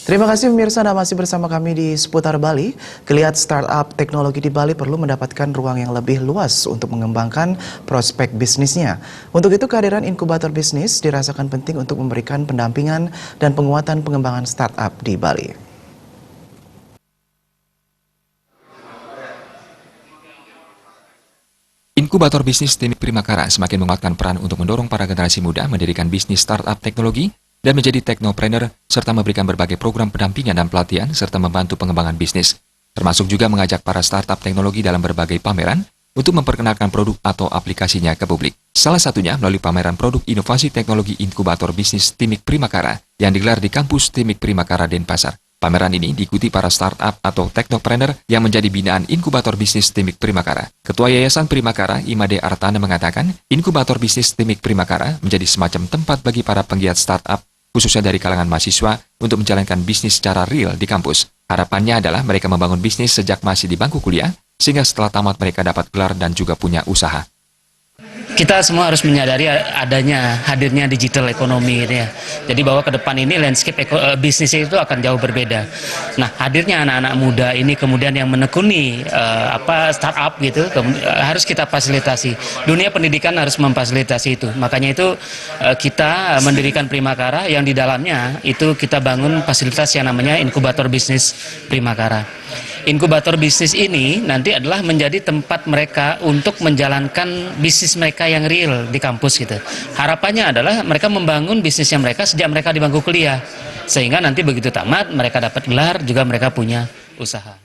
Terima kasih pemirsa, Anda masih bersama kami di Seputar Bali. Geliat startup teknologi di Bali perlu mendapatkan ruang yang lebih luas untuk mengembangkan prospek bisnisnya. Untuk itu kehadiran inkubator bisnis dirasakan penting untuk memberikan pendampingan dan penguatan pengembangan startup di Bali. Inkubator bisnis Timik Primakara semakin menguatkan peran untuk mendorong para generasi muda mendirikan bisnis startup teknologi dan menjadi teknopreneur, serta memberikan berbagai program pendampingan dan pelatihan, serta membantu pengembangan bisnis. Termasuk juga mengajak para startup teknologi dalam berbagai pameran untuk memperkenalkan produk atau aplikasinya ke publik. Salah satunya melalui pameran produk inovasi teknologi inkubator bisnis Timik Primakara yang digelar di kampus Timik Primakara Denpasar. Pameran ini diikuti para startup atau teknopreneur yang menjadi binaan inkubator bisnis Timik Primakara. Ketua Yayasan Primakara, Imade Artana mengatakan, inkubator bisnis Timik Primakara menjadi semacam tempat bagi para penggiat startup, khususnya dari kalangan mahasiswa, untuk menjalankan bisnis secara real di kampus. Harapannya adalah mereka membangun bisnis sejak masih di bangku kuliah, sehingga setelah tamat mereka dapat gelar dan juga punya usaha. Kita semua harus menyadari hadirnya digital ekonomi ya. Jadi bahwa ke depan ini landscape bisnis itu akan jauh berbeda. Nah, hadirnya anak-anak muda ini kemudian yang menekuni startup gitu harus kita fasilitasi. Dunia pendidikan harus memfasilitasi itu. Makanya itu kita mendirikan Primakara yang di dalamnya itu kita bangun fasilitas yang namanya inkubator bisnis Primakara. Inkubator bisnis ini nanti adalah menjadi tempat mereka untuk menjalankan bisnis mereka yang real di kampus gitu. Harapannya adalah mereka membangun bisnisnya mereka sejak mereka di bangku kuliah. Sehingga nanti begitu tamat mereka dapat gelar, juga mereka punya usaha.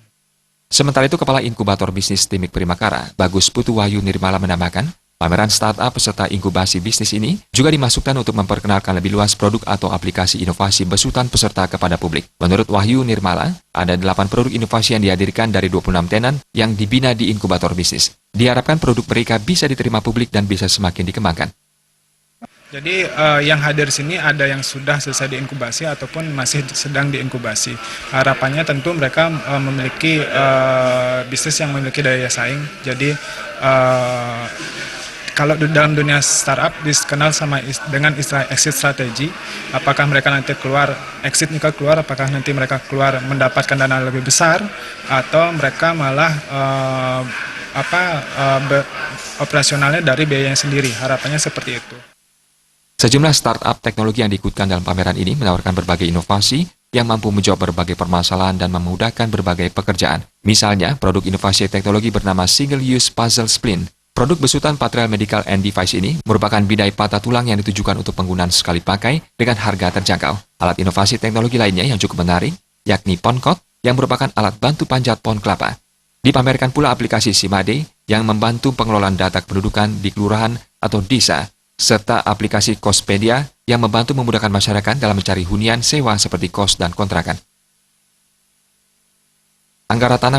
Sementara itu, Kepala Inkubator Bisnis Timik Primakara, Bagus Putu Wahyu Nirmala menambahkan, pameran startup peserta inkubasi bisnis ini juga dimasukkan untuk memperkenalkan lebih luas produk atau aplikasi inovasi besutan peserta kepada publik. Menurut Wahyu Nirmala, ada 8 produk inovasi yang dihadirkan dari 26 tenan yang dibina di inkubator bisnis. Diharapkan produk mereka bisa diterima publik dan bisa semakin dikembangkan. Jadi yang hadir di sini ada yang sudah selesai diinkubasi ataupun masih sedang diinkubasi. Harapannya tentu mereka memiliki bisnis yang memiliki daya saing. Jadi kalau dalam dunia startup dikenal dengan istilah exit strategy, apakah mereka nanti keluar, apakah nanti mereka keluar mendapatkan dana lebih besar, atau mereka malah operasionalnya dari biayanya sendiri. Harapannya seperti itu. Sejumlah startup teknologi yang diikutkan dalam pameran ini menawarkan berbagai inovasi yang mampu menjawab berbagai permasalahan dan memudahkan berbagai pekerjaan. Misalnya, produk inovasi teknologi bernama Single Use Puzzle Splint. Produk besutan Patrel Medical and Device ini merupakan bidai patah tulang yang ditujukan untuk penggunaan sekali pakai dengan harga terjangkau. Alat inovasi teknologi lainnya yang cukup menarik, yakni Poncot, yang merupakan alat bantu panjat pohon kelapa. Dipamerkan pula aplikasi Simade yang membantu pengelolaan data kependudukan di kelurahan atau desa, serta aplikasi Kospedia yang membantu memudahkan masyarakat dalam mencari hunian sewa seperti kos dan kontrakan. Anggara Tanah